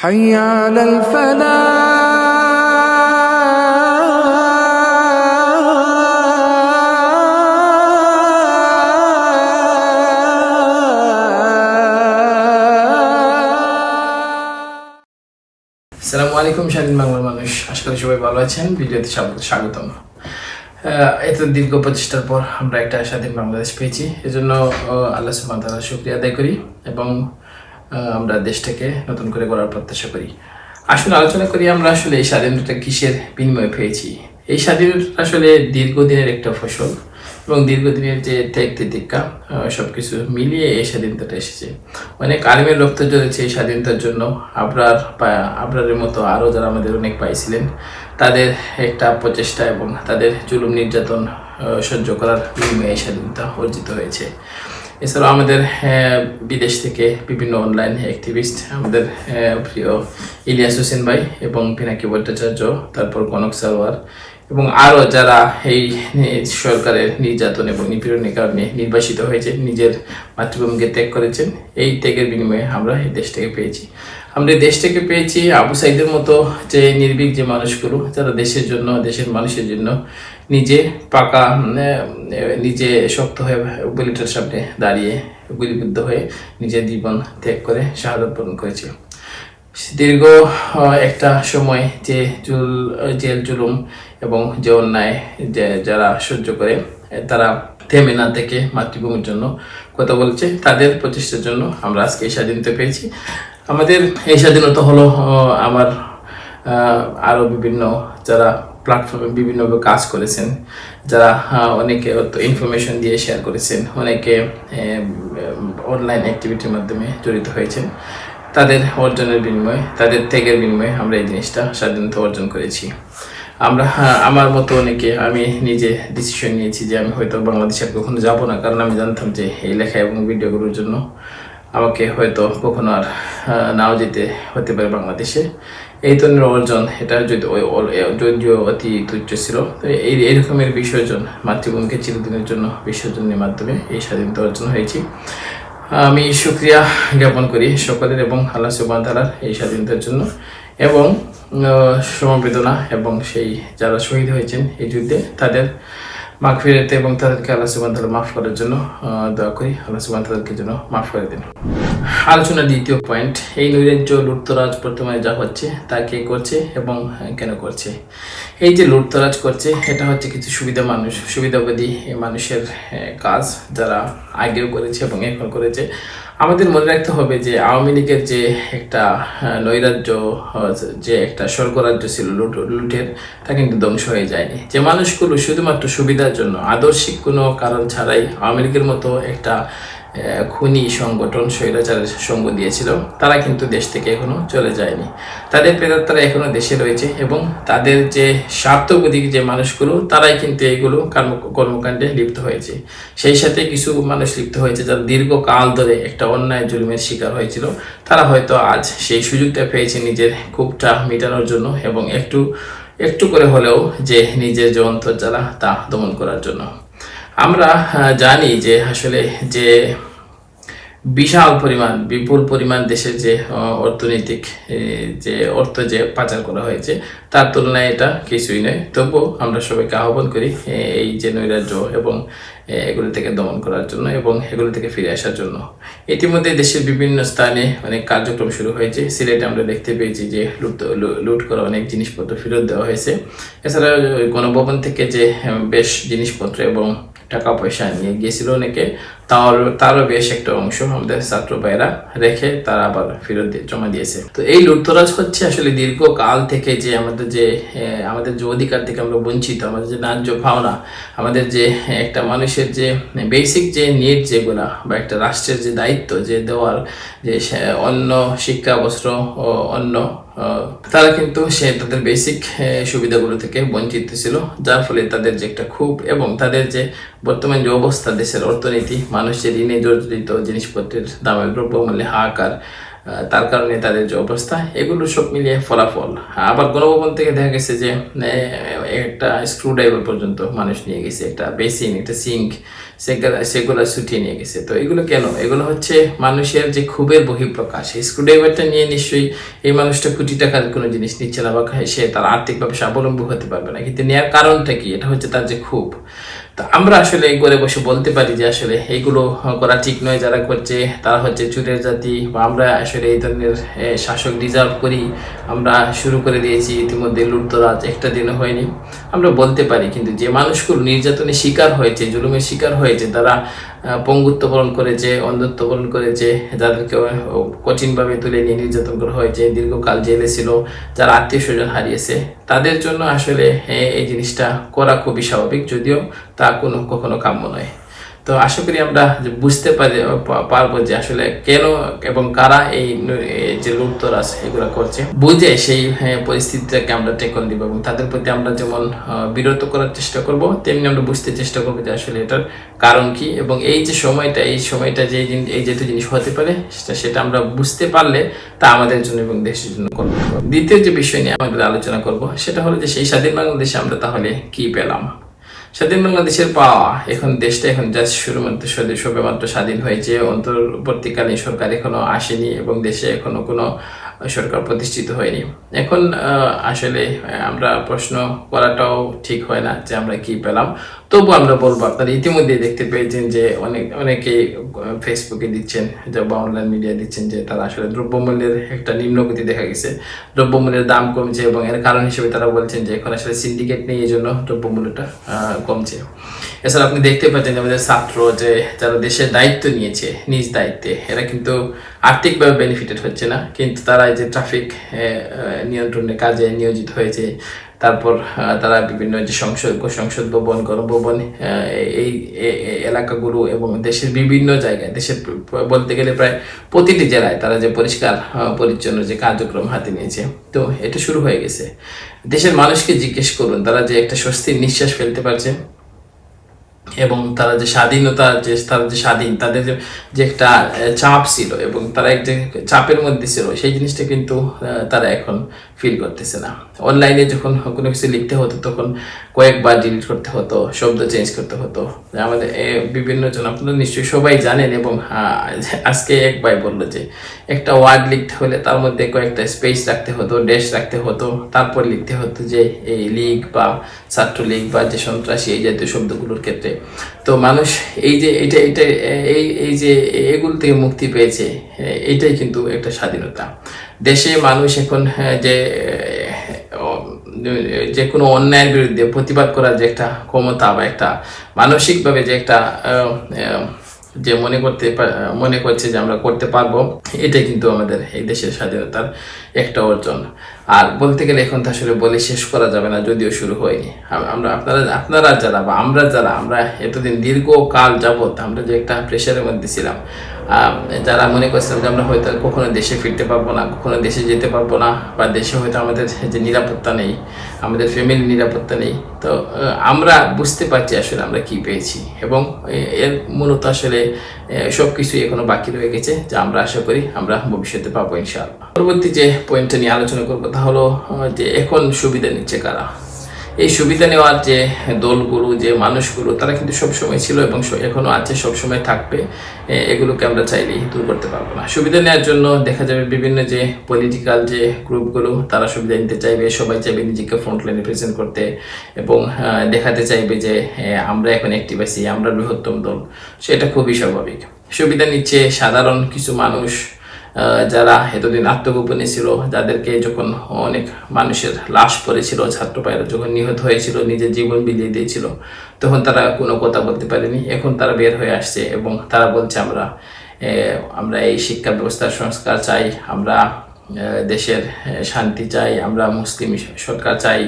حي على আসসালামু আলাইকুম স্বাধীন বাংলার মানুষ, আশা করি সবাই ভালো আছেন। ভিডিওতে স্বাগতম। এত দীর্ঘ প্রচেষ্টার পর আমরা একটা স্বাধীন বাংলাদেশ পেয়েছি, এজন্য আল্লাহ সুবহানাহু ওয়া তাআলার শুকরিয়া আদায় করি এবং আমরা দেশটাকে নতুন করে গড়ার প্রত্যাশা করি। আসলে আলোচনা করি আমরা আসলে এই স্বাধীনতা কিসের বিনিময়ে পেয়েছি। এই স্বাধীনতা আসলে দীর্ঘদিনের একটা ফসল এবং দীর্ঘদিনের যে ত্যাগ তিতিক্ষা সবকিছু মিলিয়ে এই স্বাধীনতাটা এসেছে। অনেক আলিমের রক্ত ঝরেছে এই স্বাধীনতার জন্য। আবরারের মতো আরও যারা আমাদের অনেক পাইছিলেন, তাদের একটা প্রচেষ্টা এবং তাদের জুলুম নির্যাতন সহ্য করার বিনিময়ে এই স্বাধীনতা অর্জিত হয়েছে। এছাড়াও আমাদের বিদেশ থেকে বিভিন্ন অনলাইন অ্যাক্টিভিস্ট, আমাদের প্রিয় ইলিয়াস হোসেন ভাই এবং পিনাকি ভট্টাচার্য, তারপর কনক সারোয়ার এবং আরও যারা এই সরকারের নির্যাতন এবং নিপীড়নের কারণে নির্বাসিত হয়েছে, নিজের মাতৃভূমিকে ত্যাগ করেছেন, এই ত্যাগের বিনিময়ে আমরা এই দেশটাকে পেয়েছি। আমরা এই দেশটাকে পেয়েছি আবু সাইদের মতো যে নির্ভীক যে মানুষগুলো, যারা দেশের জন্য, দেশের মানুষের জন্য নিজে শক্ত হয়ে বুলেটের সামনে দাঁড়িয়ে গুলিবিদ্ধ হয়ে নিজের জীবন ত্যাগ করে শাহাদাত বরণ করেছে। দীর্ঘ একটা সময় যে জেল জুলুম এবং যে অন্যায় যারা সহ্য করে, তারা থেমে না থেকে মাতৃভূমির জন্য কথা বলছে, তাদের প্রচেষ্টার জন্য আমরা আজকে এই স্বাধীনতা পেয়েছি। আমাদের এই স্বাধীনতা হলো আমার আরও বিভিন্ন যারা প্ল্যাটফর্মে বিভিন্নভাবে কাজ করেছেন, যারা অনেকে ইনফরমেশন দিয়ে শেয়ার করেছেন, অনেকে অনলাইন অ্যাক্টিভিটির মাধ্যমে জড়িত হয়েছেন, তাদের অর্জনের বিনিময়ে, তাদের ত্যাগের বিনিময়ে আমরা এই জিনিসটা স্বাধীনতা অর্জন করেছি। আমার মতো অনেকে, আমি নিজে ডিসিশন নিয়েছি যে আমি হয়তো বাংলাদেশে কখনো যাব না, কারণ আমি জানতাম যে এই লেখা এবং ভিডিওগুলোর জন্য আমাকে হয়তো কখনো আর নাও যেতে হতে পারে বাংলাদেশে। এই ধরনের অর্জন, এটা যদিও অতি তুচ্ছ ছিল, তো এই রকমের বিসর্জন, মাতৃভূমিকে চিরদিনের জন্য বিসর্জনের মাধ্যমে এই স্বাধীনতা অর্জন হয়েছি। আমি শুকরিয়া জ্ঞাপন করি সকলের এবং আল্লাহ সুবহানাহু ওয়া তাআলার এই স্বাধীনতার জন্য, এবং সমবেদনা এবং সেই যারা শহীদ হয়েছেন এই যুদ্ধে, তাদের মাগফিরাত এবং তাদেরকে আল্লাহ সুবহানাহু ওয়া তাআলা মাফ করার জন্য দোয়া করি, আল্লাহ সুবহানাহু ওয়া তাআলাকে যেন মাফ করে দেন। আলোচনার দ্বিতীয় পয়েন্ট, এই নৈরাজ্য লুটতরাজ বর্তমানে যা হচ্ছে তা কে করছে এবং কেন করছে। এই যে লুটতরাজ করছে, এটা হচ্ছে কিছু সুবিধাবাদী মানুষের কাজ, যারা আগেও করেছে এবং এখন করেছে। আমাদের মনে রাখতে হবে যে আওয়ামী লীগের যে একটা নৈরাজ্য, যে একটা স্বর্গরাজ্য ছিল লুটের, তা কিন্তু ধ্বংস হয়ে যায়নি। যে মানুষগুলো শুধুমাত্র সুবিধার জন্য, আদর্শিক কোনো কারণ ছাড়াই আওয়ামী লীগের মতো একটা খুনি সংগঠন স্বৈরাচারের সঙ্গ দিয়েছিল, তারা কিন্তু দেশ থেকে এখনো চলে যায়নি। তাদের প্রেতাত্মারা এখনো দেশে রয়েছে এবং তাদের যে স্বার্থবোধী যে মানুষগুলো, তারাই কিন্তু এইগুলো কর্মকাণ্ডে লিপ্ত হয়েছে। সেই সাথে কিছু মানুষ লিপ্ত হয়েছে যারা দীর্ঘকাল ধরে একটা অন্যায় জুলুমের শিকার হয়েছিল, তারা হয়তো আজ সেই সুযোগটা পেয়েছে নিজের ক্ষোভটা মেটানোর জন্য এবং একটু করে হলেও যে নিজের যে অন্তর্জ্বালা তা দমন করার জন্য। আমরা জানি যে আসলে যে বিপুল পরিমাণ দেশের যে অর্থনৈতিক যে অর্থ যে পাচার করা হয়েছে, তার তুলনায় এটা কিছুই নয়। তবুও আমরা সবাইকে আহ্বান করি এই যে নৈরাজ্য এবং এগুলো থেকে দমন করার জন্য এবং এগুলো থেকে ফিরে আসার জন্য। ইতিমধ্যে দেশের বিভিন্ন স্থানে অনেক কার্যক্রম শুরু হয়েছে। সিলেটে আমরা দেখতে পেয়েছি যে লুট করা অনেক জিনিসপত্র ফেরত দেওয়া হয়েছে। এছাড়া গণভবন থেকে যে বেশ জিনিসপত্র এবং টাকা পয়সা নিয়ে গিয়েছিল অনেকে, তারও বেশ একটা অংশ আমাদের ছাত্র ভাইরা রেখে তারা আবার ফেরত জমা দিয়েছে। তো এই লুটতরাজ হচ্ছে আসলে দীর্ঘকাল থেকে যে আমাদের যে অধিকার থেকে আমরা বঞ্চিত, আমাদের যে ন্যায্য পাওনা, আমাদের যে একটা মানুষের যে বেসিক যে নিড যেগুলা, বা একটা রাষ্ট্রের যে দায়িত্ব যে দেওয়ার, যে অন্ন, শিক্ষা, বস্ত্র ও অন্ন, তারা কিন্তু তাদের বেসিক সুবিধাগুলো থেকে বঞ্চিত ছিল, যার ফলে তাদের যে একটা ক্ষোভ এবং তাদের যে বর্তমান যে অবস্থা, দেশের অর্থনীতি, মানুষ যে ঋণে জর্জরিত, জিনিসপত্রের দামের দ্রব্যমূল্যে হাহাকার, তার কারণে তাদের যে অবস্থা, এগুলো সব মিলিয়ে ফলাফল। আবার গণভবন থেকে দেখা গেছে যে একটা স্ক্রুড্রাইভার পর্যন্ত মানুষ নিয়ে গেছে, একটা বেসিন, একটা সিঙ্ক, সেগুলো ছুটিয়ে নিয়ে গেছে। তো এগুলো কেন? এগুলো হচ্ছে মানুষের যে ক্ষোভের বহিঃপ্রকাশ। এই স্ক্রুড্রাইভারটা নিয়ে নিশ্চয়ই এই মানুষটা কোটি টাকার কোনো জিনিস নিচ্ছে না, বা সে তার আর্থিকভাবে স্বাবলম্বী হতে পারবে না, কিন্তু নেওয়ার কারণটা কি? এটা হচ্ছে তার যে ক্ষোভ। তো আমরা আসলে ঘরে বসে বলতে পারি যে আসলে এইগুলো করা ঠিক নয়, যারা করছে তারা হচ্ছে চুরের জাতি, বা আমরা আসলে এই ধরনের শাসক ডিজার্ভ করি, আমরা শুরু করে দিয়েছি ইতিমধ্যে লুটতরাজ, একটা দিনও হয়নি। আমরা বলতে পারি, কিন্তু যে মানুষগুলো নির্যাতনের শিকার হয়েছে, জুলুমের শিকার হয়েছে, তারা পঙ্গুত্ব বরণ করেছে, অন্ধত্ব বরণ করেছে, যাদেরকে কঠিনভাবে তুলে নিয়ে নির্যাতন করা হয়েছে, দীর্ঘকাল জেলে ছিল, যারা আত্মীয় স্বজন হারিয়েছে, তাদের জন্য আসলে এই জিনিসটা করা খুবই স্বাভাবিক, যদিও তা কখনো কাম্য নয়। তো আশা করি আমরা বুঝতে পারবো যে আসলে কেন এবং কারা এই যে লুটতরাজ এগুলো করছে, বুঝে সেই পরিস্থিতিটাকে আমরা টেকল দিব, এবং তাদের প্রতি আমরা যেমন বিরত করার চেষ্টা করব, তেমনি আমরা বুঝতে চেষ্টা করবো যে আসলে এটার কারণ কি, এবং এই যে সময়টা যে এই যেহেতু জিনিস হতে পারে সেটা আমরা বুঝতে পারলে তা আমাদের জন্য এবং দেশের জন্য করব। দ্বিতীয় যে বিষয় নিয়ে আমাদের আলোচনা করব সেটা হলো যে সেই স্বাধীন বাংলাদেশে আমরা তাহলে কি পেলাম। স্বাধীন বাংলাদেশের পাওয়া, এখন দেশটা এখন জাস্ট সবেমাত্র স্বাধীন হয়েছে, অন্তর্বর্তীকালীন সরকার এখনো আসেনি এবং দেশে এখনো কোনো সরকার প্রতিষ্ঠিত হয়নি। এখন আসলে আমরা প্রশ্ন করাটাও ঠিক হয় না যে আমরা কি পেলাম। তবু আমরা বলবো, আপনারা ইতিমধ্যে দেখতে পেয়েছেন যে অনেকেই ফেসবুকে দিচ্ছেন বা অনলাইন মিডিয়া দিচ্ছেন যে তারা আসলে দ্রব্যমূল্যের একটা নিম্নগতি দেখা গেছে, দ্রব্যমূল্যের দাম কমছে, এবং এর কারণ হিসেবে তারা বলছেন যে এখন আসলে সিন্ডিকেট নেই, এই জন্য দ্রব্যমূল্যটা কমছে। এছাড়া আপনি দেখতে পাচ্ছেন যে আমাদের ছাত্র যে যারা দেশের দায়িত্ব নিয়েছে নিজ দায়িত্বে, এরা কিন্তু আর্থিকভাবে বেনিফিটেড হচ্ছে না, কিন্তু তারা এই যে ট্রাফিক নিয়ন্ত্রণের কাজে নিয়োজিত হয়েছে, তারপর তারা বিভিন্ন যে সংসদ ভবন, গণভবন, এই এলাকাগুলো এবং দেশের বিভিন্ন জায়গায়, দেশের বলতে গেলে প্রায় প্রতিটি জেলায় তারা যে পরিষ্কার পরিচ্ছন্ন যে কার্যক্রম হাতে নিয়েছে, তো এটা শুরু হয়ে গেছে। দেশের মানুষকে জিজ্ঞেস করুন, তারা যে একটা স্বস্তির নিঃশ্বাস ফেলতে পারছে, এবং তারা যে স্বাধীনতা, তারা যে স্বাধীন, তাদের যে একটা চাপ ছিল এবং তারা একটা চাপের মধ্যে ছিল, সেই জিনিসটা কিন্তু তারা এখন ফিল করতেছে না। অনলাইনে যখন কোনো কিছু লিখতে হতো তখন কয়েকবার ডিলিট করতে হতো, শব্দ চেঞ্জ করতে হতো। আমাদের বিভিন্ন জন, আপনারা নিশ্চয়ই সবাই জানেন, এবং আজকে এক ভাই বললো যে একটা ওয়ার্ড লিখতে হলে তার মধ্যে কয়েকটা স্পেস রাখতে হতো, ড্যাশ রাখতে হতো, তারপর লিখতে হতো যে এই লীগ বা ছাত্রলীগ বা যে সন্ত্রাসী, এই জাতীয় শব্দগুলোর ক্ষেত্রে। তো মানুষ এই যে এই যে এগুলো থেকে মুক্তি পেয়েছে, এটাই কিন্তু একটা স্বাধীনতা। দেশে মানুষ এখন যে কোনো অন্যায়ের বিরুদ্ধে প্রতিবাদ করার যে একটা ক্ষমতা, বা একটা মানসিকভাবে যে একটা যে মনে করছে যে আমরা করতে পারবো, এটাই কিন্তু আমাদের এই দেশের স্বাধীনতার একটা অর্জন। আর বলতে গেলে এখন তো আসলে বলে শেষ করা যাবে না, যদিও শুরু হয়নি। আপনারা যারা বা আমরা এতদিন দীর্ঘকাল যাবৎ আমরা যে একটা প্রেশারের মধ্যে ছিলাম, যারা মনে করছিলাম যে আমরা হয়তো কখনো দেশে ফিরতে পারবো না, কখনো দেশে যেতে পারবো না, বা দেশে হয়তো আমাদের যে নিরাপত্তা নেই, আমাদের ফ্যামিলির নিরাপত্তা নেই, তো আমরা বুঝতে পারছি আসলে আমরা কি পেয়েছি, এবং এর মূলত আসলে সব কিছুই এখনো বাকি রয়ে গেছে, যা আমরা আশা করি আমরা ভবিষ্যতে পাবো ইনশাআল্লাহ। পরবর্তী যে পয়েন্টটা নিয়ে আলোচনা করবো তা হলো যে এখন সুবিধা নিচ্ছে কারা। এই সুবিধা নেওয়ার যে দলগুলো, যে মানুষগুলো, তারা কিন্তু সবসময় ছিল এবং এখনো আছে, সবসময় থাকবে। এগুলোকে আমরা চাইলেই দূর করতে পারবো না। সুবিধা নেওয়ার জন্য দেখা যাবে বিভিন্ন যে পলিটিক্যাল যে গ্রুপগুলো, তারা সুবিধা নিতে চাইবে, সবাই চাইবে নিজেকে ফ্রন্টলাইনে প্রেজেন্ট করতে, এবং দেখাতে চাইবে যে আমরা এখন অ্যাক্টিভ আছি, আমরা বৃহত্তম দল। সেটা খুবই স্বাভাবিক। সুবিধা নিচ্ছে সাধারণ কিছু মানুষ, যারা এতদিন আত্মগোপনে ছিল, যাদেরকে যখন অনেক মানুষের লাশ পড়েছিল, ছাত্র ভাইরা যখন নিহত হয়েছিল, নিজের জীবন বিলিয়ে দিয়েছিল, তখন তারা কোনো কথা বলতে পারেনি। এখন তারা বের হয়ে আসছে এবং তারা বলছে আমরা এই শিক্ষা ব্যবস্থার সংস্কার চাই, আমরা দেশের শান্তি চাই, আমরা মুসলিম সরকার চাই,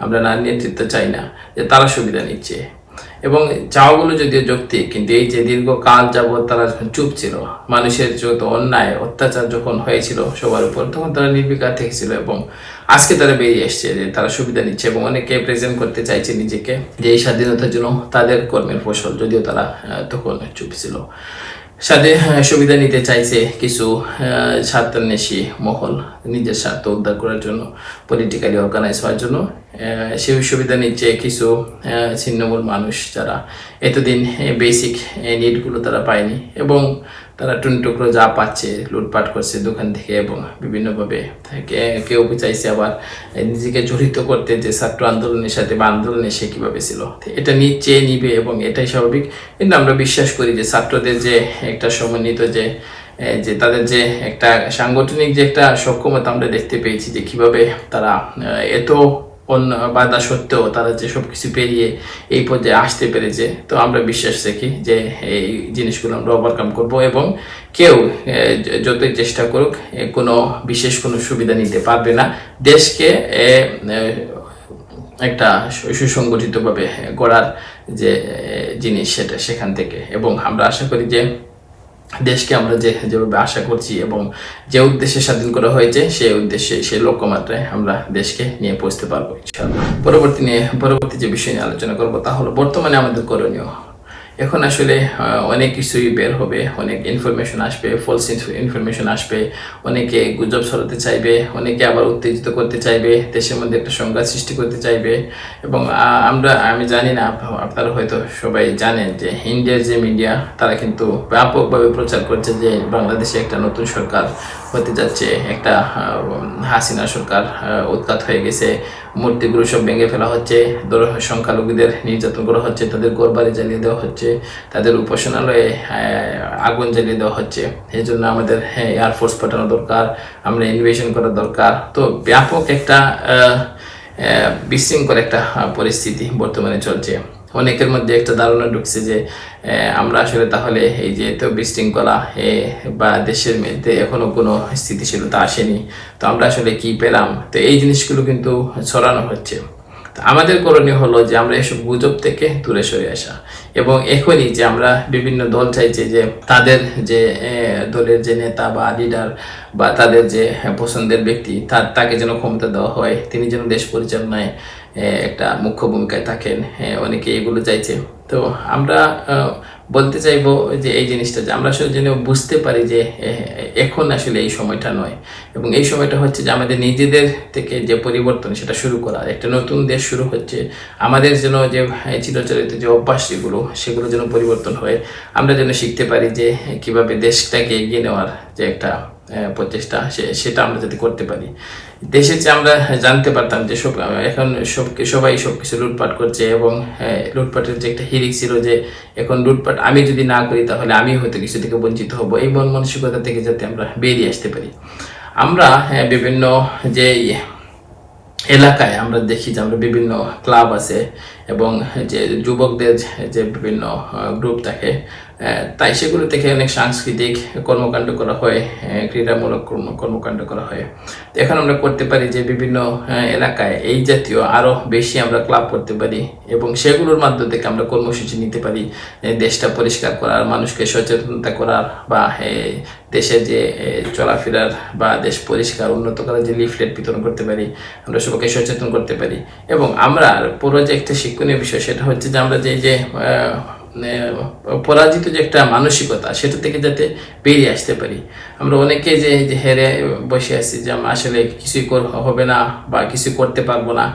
আমরা নারী নেতৃত্ব চাই না। যে তারা সুবিধা নিচ্ছে, এবং চাওয়াগুলো যদিও যৌক্তিক, কিন্তু এই যে দীর্ঘকাল যাবৎ তারা যখন চুপ ছিল, মানুষের যত অন্যায় অত্যাচার যখন হয়েছিল সবার উপর, তখন তারা নির্বিকার থেকেছিল, এবং আজকে তারা বেরিয়ে এসছে যে তারা সুবিধা নিচ্ছে, এবং অনেকে প্রেজেন্ট করতে চাইছে নিজেকে যে এই স্বাধীনতার জন্য তাদের কর্মের ফসল, যদিও তারা তখন চুপ ছিল। সুবিধা নিতে চাইছে কিছু স্বার্থান্বেষী মহল, নিজের স্বার্থ উদ্ধার করার জন্য, পলিটিক্যালি অর্গানাইজ হওয়ার জন্য সেই সুবিধা নিচ্ছে কিছু ছিন্নমূল মানুষ, যারা এতদিন বেসিক নিডগুলো তারা পায়নি এবং তারা টুনটুকরো যা পাচ্ছে লুটপাট করছে দোকান থেকে এবং বিভিন্নভাবে কেউ চাইছে আবার নিজেকে জড়িত করতে যে ছাত্র আন্দোলনের সাথে বা আন্দোলনে সে কীভাবে ছিল, এটা নিচ্ছে নিবে এবং এটাই স্বাভাবিক। কিন্তু আমরা বিশ্বাস করি যে ছাত্রদের যে একটা সমন্বিত যে তাদের যে একটা সাংগঠনিক যে একটা সক্ষমতা আমরা দেখতে পেয়েছি, যে কিভাবে তারা এত বাধা সত্ত্বেও তারা যে সব কিছু পেরিয়ে এই পর্যায়ে আসতে পেরেছে, তো আমরা বিশ্বাস রাখি যে এই জিনিসগুলো আমরা ওভারকাম করব এবং কেউ যতই চেষ্টা করুক কোনো বিশেষ কোনো সুবিধা নিতে পারবে না দেশকে একটা সুসংগঠিতভাবে গড়ার যে জিনিস সেটা সেখান থেকে। এবং আমরা আশা করি যে দেশকে আমরা যেভাবে আশা করছি এবং যে উদ্দেশ্যে স্বাধীন করা হয়েছে সেই উদ্দেশ্যে সেই লক্ষ্যমাত্রায় আমরা দেশকে নিয়ে পৌঁছতে পারবো ইনশাআল্লাহ। পরবর্তী যে বিষয় নিয়ে আলোচনা করবো তা হলো বর্তমানে আমাদের করণীয়। এখন আসলে অনেক কিছুই বের হবে, অনেক ইনফরমেশন আসবে, ফলস ইনফরমেশন আসবে, অনেকে গুজব ছড়াতে চাইবে, অনেকে আবার উত্তেজিত করতে চাইবে, দেশের মধ্যে একটা সংঘাত সৃষ্টি করতে চাইবে। এবং আমি জানি না, আপনারা হয়তো সবাই জানেন যে ইন্ডিয়ার যে মিডিয়া তারা কিন্তু ব্যাপকভাবে প্রচার করছে যে বাংলাদেশে একটা নতুন সরকার হতে যাচ্ছে, একটা হাসিনা সরকার উৎখাত হয়ে গেছে, মূর্তিগুলো সব ভেঙে ফেলা হচ্ছে, সংখ্যালঘুদের নির্যাতন করা হচ্ছে, তাদের ঘরবাড়ি জ্বালিয়ে দেওয়া হচ্ছে, তাদের উপাসনালয়ে আগুন জ্বালিয়ে দেওয়া হচ্ছে। এই জন্য আমাদের এয়ারফোর্স পাঠানো দরকার, আমরা ইনভেশন করা দরকার। তো ব্যাপক একটা বিশৃঙ্খল একটা পরিস্থিতি বর্তমানে চলছে। অনেকের মধ্যে একটা ধারণা ঢুকছে যে আমরা আসলে তাহলে এই যে এত বিশৃঙ্খলা বা দেশের মধ্যে এখনো কোনো স্থিতিশীলতা আসেনি, তো আমরা আসলে কি পেলাম। তো এই জিনিসগুলো কিন্তু ছড়ানো হচ্ছে। তো আমাদের করণীয় হলো যে আমরা এসব গুজব থেকে দূরে সরে আসা এবং এখনই যে আমরা বিভিন্ন দল চাইছে যে তাদের যে দলের যে নেতা বা লিডার বা তাদের যে পছন্দের ব্যক্তি তাকে যেন ক্ষমতা দেওয়া হয়, তিনি যেন দেশ পরিচালনায় একটা মুখ্য ভূমিকায় থাকেন। অনেকে এগুলো চাইছে। তো আমরা বলতে চাইবো যে এই জিনিসটা যে আমরা আসলে যেন বুঝতে পারি যে এখন আসলে এই সময়টা নয়, এবং এই সময়টা হচ্ছে যে আমাদের নিজেদের থেকে যে পরিবর্তন সেটা শুরু করা, একটা নতুন দেশ শুরু হচ্ছে। আমাদের যেন যে চিরাচরিত যে অভ্যাসগুলো সেগুলো যেন পরিবর্তন হয়, আমরা যেন শিখতে পারি যে কিভাবে দেশটাকে এগিয়ে নেওয়ার যে একটা প্রচেষ্টা সেটা আমরা যদি করতে পারি। দেশে যে আমরা জানতে পারতাম যে এখন সবাই সব কিছু লুটপাট করছে এবং লুটপাটের যে একটা হিড়িক ছিল যে এখন লুটপাট আমি যদি না করি তাহলে আমি হয়তো কিছু থেকে বঞ্চিত হব, এই মন মানসিকতা থেকে যাতে আমরা বেরিয়ে আসতে পারি। আমরা বিভিন্ন যে এলাকায় আমরা দেখি যে আমরা বিভিন্ন ক্লাব আছে এবং যে যুবকদের যে বিভিন্ন গ্রুপ থাকে, তাই সেগুলো থেকে অনেক সাংস্কৃতিক কর্মকাণ্ড করা হয়, ক্রীড়ামূলক কর্মকাণ্ড করা হয়। তো এখন আমরা করতে পারি যে বিভিন্ন এলাকায় এই জাতীয় আরও বেশি আমরা ক্লাব করতে পারি এবং সেগুলোর মাধ্যম থেকে আমরা কর্মসূচি নিতে পারি, দেশটা পরিষ্কার করার, মানুষকে সচেতনতা করার বা দেশের যে চলাফেরার বা দেশ পরিষ্কার উন্নত করার যে লিফলেট বিতরণ করতে পারি, আমরা সবাইকে সচেতন করতে পারি। এবং আমরা পুরো যে একটা শিক্ষণীয় বিষয় সেটা হচ্ছে যে আমরা যে পরাজিত যে একটা মানসিকতা সেটা থেকে যাতে বেরিয়ে আসতে পারি। আমরা অনেকে যে হেরে বসে আছি যে আসলে কিছুই হবে না বা কিছু করতে পারবো না,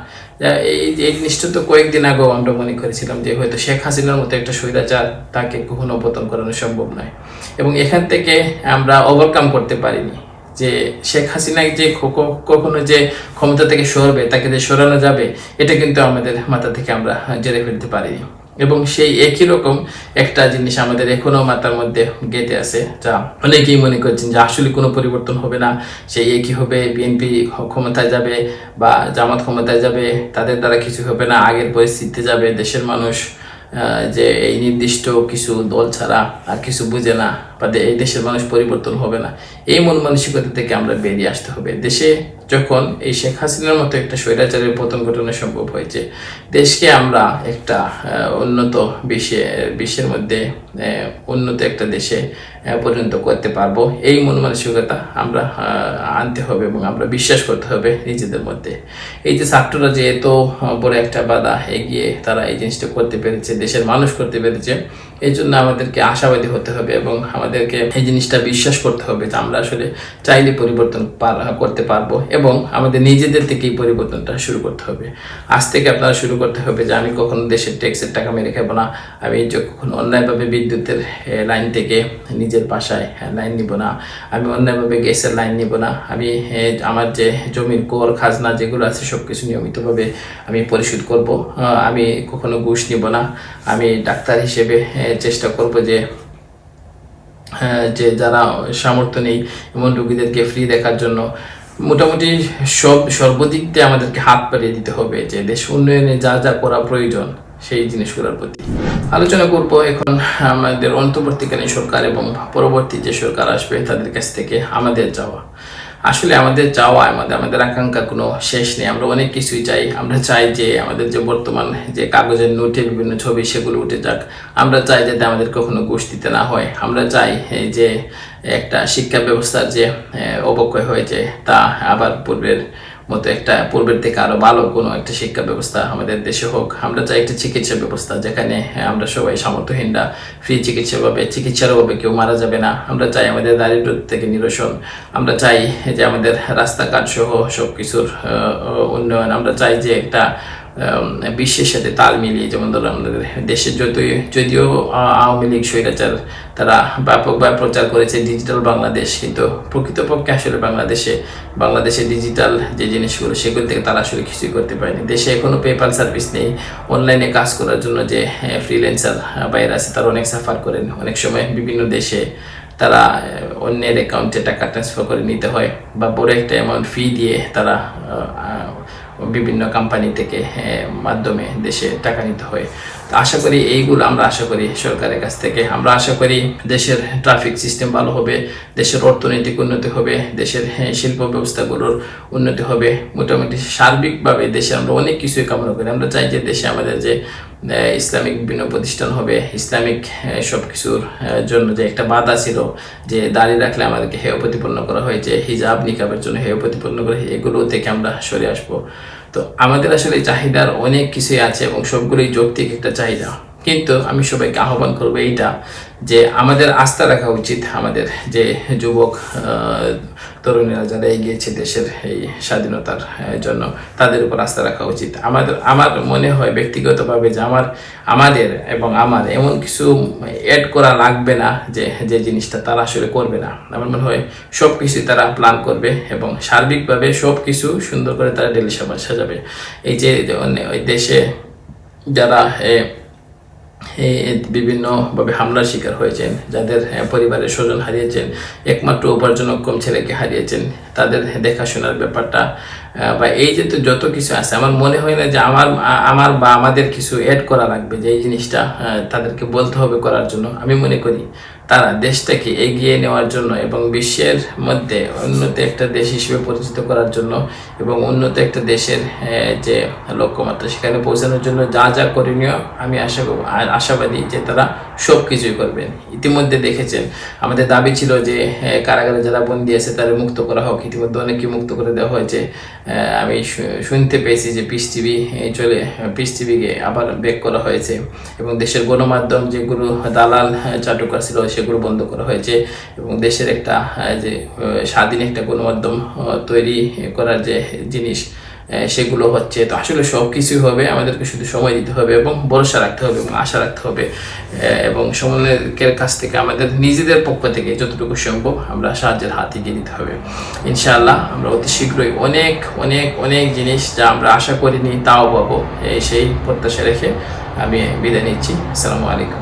এই জিনিসটা তো কয়েকদিন আগেও আমরা মনে করেছিলাম যে হয়তো শেখ হাসিনার মতো একটা স্বৈরাচার তাকে কখনো পতন করানো সম্ভব নয়, এবং এখান থেকে আমরা ওভারকাম করতে পারিনি যে শেখ হাসিনা যে কখনো যে ক্ষমতা থেকে সরবে, তাকে যে সরানো যাবে, এটা কিন্তু আমাদের মাথা থেকে আমরা জেনে ফেলতে পারিনি। এবং সেই একই রকম একটা জিনিস আমাদের এখনো মাথার মধ্যে গেঁথে আছে, যা অনেকেই মনে করছেন যে আসলে কোনো পরিবর্তন হবে না, সেই একই হবে, বিএনপি ক্ষমতায় যাবে বা জামাত ক্ষমতায় যাবে, তাদের দ্বারা কিছু হবে না, আগের পরিস্থিতিতে যাবে, দেশের মানুষ যে এই নির্দিষ্ট কিছু দল ছাড়া আর কিছু বুঝে না বা এই দেশের মানুষ পরিবর্তন হবে না, এই মন মানসিকতা থেকে আমরা বেরিয়ে আসতে হবে। দেশে যখন এই শেখ হাসিনার মতো একটা স্বৈরাচারের পতন ঘটানো সম্ভব হয়েছে, দেশকে আমরা একটা উন্নত বিশ্বের মধ্যে উন্নত একটা দেশে পর্যন্ত করতে পারবো, এই মন মানসিকতা আমরা আনতে হবে এবং আমরা বিশ্বাস করতে হবে নিজেদের মধ্যে। এই যে ছাত্ররা যে এত বড় একটা বাধা এগিয়ে তারা এই জিনিসটা করতে পেরেছে, দেশের মানুষ করতে পেরেছে, এই জন্য আমাদেরকে আশাবাদী হতে হবে এবং আমাদেরকে এই জিনিসটা বিশ্বাস করতে হবে যে আমরা আসলে চাইলে পরিবর্তন করতে পারবো এবং আমাদের নিজেদের থেকেই পরিবর্তনটা শুরু করতে হবে। আজ থেকে আপনারা শুরু করতে হবে যে আমি কখনো দেশের ট্যাক্সের টাকা মেরে খাবো না, আমি কখনো অন্যায়ভাবে বিদ্যুতের লাইন থেকে নিজের বাসায় লাইন নিব না, আমি অন্যায়ভাবে গ্যাসের লাইন নিব না, আমি আমার যে জমির কর খাজনা যেগুলো আছে সব কিছু নিয়মিতভাবে আমি পরিশোধ করব, আমি কখনো ঘুষ নিব না, আমি ডাক্তার হিসেবে চেষ্টা করব যে যারা সামর্থ্য নেই এমন রোগীদেরকে ফ্রি দেখার জন্য মোটামুটি সর্বদিক দিয়ে আমাদেরকে হাত বাড়িয়ে দিতে হবে যে দেশ উন্নয়নে যা যা করা প্রয়োজন সেই জিনিসগুলোর প্রতি আলোচনা করব। এখন আমাদের অন্তর্বর্তীকালীন সরকার এবং পরবর্তী যে সরকার আসবে তাদের কাছ থেকে আমাদের চাওয়া, আসলে আমাদের চাওয়া আমাদের আকাঙ্ক্ষার কোনো শেষ নেই। আমরা অনেক কিছুই চাই। আমরা চাই যে আমাদের যে বর্তমান যে কাগজের নোটে বিভিন্ন ছবি সেগুলো উঠে যাক। আমরা চাই যাতে আমাদের কখনো ঘুষ দিতে না হয়। আমরা চাই যে একটা শিক্ষা ব্যবস্থার যে অবক্ষয় হয়েছে তা আবার পূর্বের থেকে আরো ভালো কোনো একটা শিক্ষা ব্যবস্থা আমাদের দেশে হোক। আমরা চাই একটা চিকিৎসা ব্যবস্থা যেখানে আমরা সবাই সামর্থ্যহীনরা ফ্রি চিকিৎসার অভাবে কেউ মারা যাবে না। আমরা চাই আমাদের দারিদ্র্য থেকে নিরসন। আমরা চাই যে আমাদের রাস্তাঘাট সহ সবকিছুর উন্নয়ন। আমরা চাই যে একটা বিশ্বের সাথে তাল মিলিয়ে, যেমন ধরো আমাদের দেশে যদিও আওয়ামী লীগ স্বৈরাচার তারা ব্যাপকভাবে প্রচার করেছে ডিজিটাল বাংলাদেশ, কিন্তু প্রকৃতপক্ষে আসলে বাংলাদেশে ডিজিটাল যে জিনিসগুলো সেগুলো থেকে তারা আসলে কিছুই করতে পারেনি। দেশে এখনো পেপাল সার্ভিস নেই। অনলাইনে কাজ করার জন্য যে ফ্রিল্যান্সার বাইরে আছে তারা অনেক সাফার করেন। অনেক সময় বিভিন্ন দেশে তারা অন্যের অ্যাকাউন্টে টাকা ট্রান্সফার করে নিতে হয় বা বড় একটা অ্যামাউন্ট ফি দিয়ে তারা বিভিন্ন কোম্পানি থেকে মাধ্যমে দেশে টাকা নিতে হয়। তো আশা করি এইগুলো আমরা আশা করি সরকারের কাছ থেকে। আমরা আশা করি দেশের ট্রাফিক সিস্টেম ভালো হবে, দেশের অর্থনৈতিক উন্নতি হবে, দেশের শিল্প ব্যবস্থাগুলোর উন্নতি হবে। মোটামুটি সার্বিকভাবে দেশে আমরা অনেক কিছুই কামনা করি। আমরা চাই যে দেশে আমাদের যে ইসলামিক বিভিন্ন প্রতিষ্ঠান হবে, ইসলামিক সব কিছুর জন্য যে একটা বাধা ছিল যে দাঁড়িয়ে রাখলে আমাদেরকে হেয় প্রতিপন্ন করা হয়েছে, হিজাব নিকাবের জন্য হেয় প্রতিপন্ন করে, এগুলো থেকে আমরা সরে আসবো। তো আমাদের আসলে চাহিদার অনেক কিছুই আছে এবং সবগুলোই যৌক্তিক একটা চাহিদা। কিন্তু আমি সবাইকে আহ্বান করবো এইটা যে আমাদের আস্থা রাখা উচিত আমাদের যে যুবক তরুণীরা যারা এগিয়েছে দেশের এই স্বাধীনতার জন্য, তাদের উপর আস্থা রাখা উচিত। আমার মনে হয় ব্যক্তিগতভাবে যে আমার এমন কিছু অ্যাড করা লাগবে না যে জিনিসটা তারা আসলে করবে না। আমার মনে হয় সব কিছুই তারা প্ল্যান করবে এবং সার্বিকভাবে সব কিছু সুন্দর করে তারা ডেলি সাজাবে। এই যে ওই দেশে যারা বিভিন্নভাবে হামলার শিকার হয়েছেন, যাদের পরিবারের স্বজন হারিয়েছেন, একমাত্র উপার্জনক্ষম ছেলেকে হারিয়েছেন, তাদের দেখাশোনার ব্যাপারটা বা এই যে যত কিছু আছে, আমার মনে হয় না যে আমার বা আমাদের কিছু অ্যাড করা লাগবে যে এই জিনিসটা তাদেরকে বলতে হবে করার জন্য। আমি মনে করি তারা দেশটাকে এগিয়ে নেওয়ার জন্য এবং বিশ্বের মধ্যে উন্নত একটা দেশ হিসেবে পরিচিত করার জন্য এবং উন্নত একটা দেশের যে লক্ষ্যমাত্রা সেখানে পৌঁছানোর জন্য যা যা করণীয় আমি আশাবাদী যে তারা সব কিছুই করবেন। ইতিমধ্যে দেখেছেন আমাদের দাবি ছিল যে কারাগারে যারা বন্দী আছে তাদের মুক্ত করা হোক। ইতিমধ্যে অনেককে মুক্ত করে দেওয়া হয়েছে। আমি শুনতে পেয়েছি যে পিস টিভিকে আবার ব্যাক করা হয়েছে এবং দেশের গণমাধ্যম যেগুলো দালাল চাটুকার ছিল সেগুলো বন্ধ করা হয়েছে এবং দেশের একটা যে স্বাধীন একটা গণমাধ্যম তৈরি করার যে জিনিস সেগুলো হচ্ছে। তো আসলে সব কিছুই হবে, আমাদেরকে শুধু সময় দিতে হবে এবং ভরসা রাখতে হবে এবং আশা রাখতে হবে এবং সমন্বয়ের কাছ থেকে আমাদের নিজেদের পক্ষ থেকে যতটুকু সম্ভব আমরা সাহায্যের হাত এগিয়ে দিতে হবে। ইনশাআল্লাহ আমরা অতি শীঘ্রই অনেক অনেক অনেক জিনিস যা আমরা আশা করিনি তাও পাবো, সেই প্রত্যাশা রেখে আমি বিদায় নিচ্ছি। আসসালামু আলাইকুম।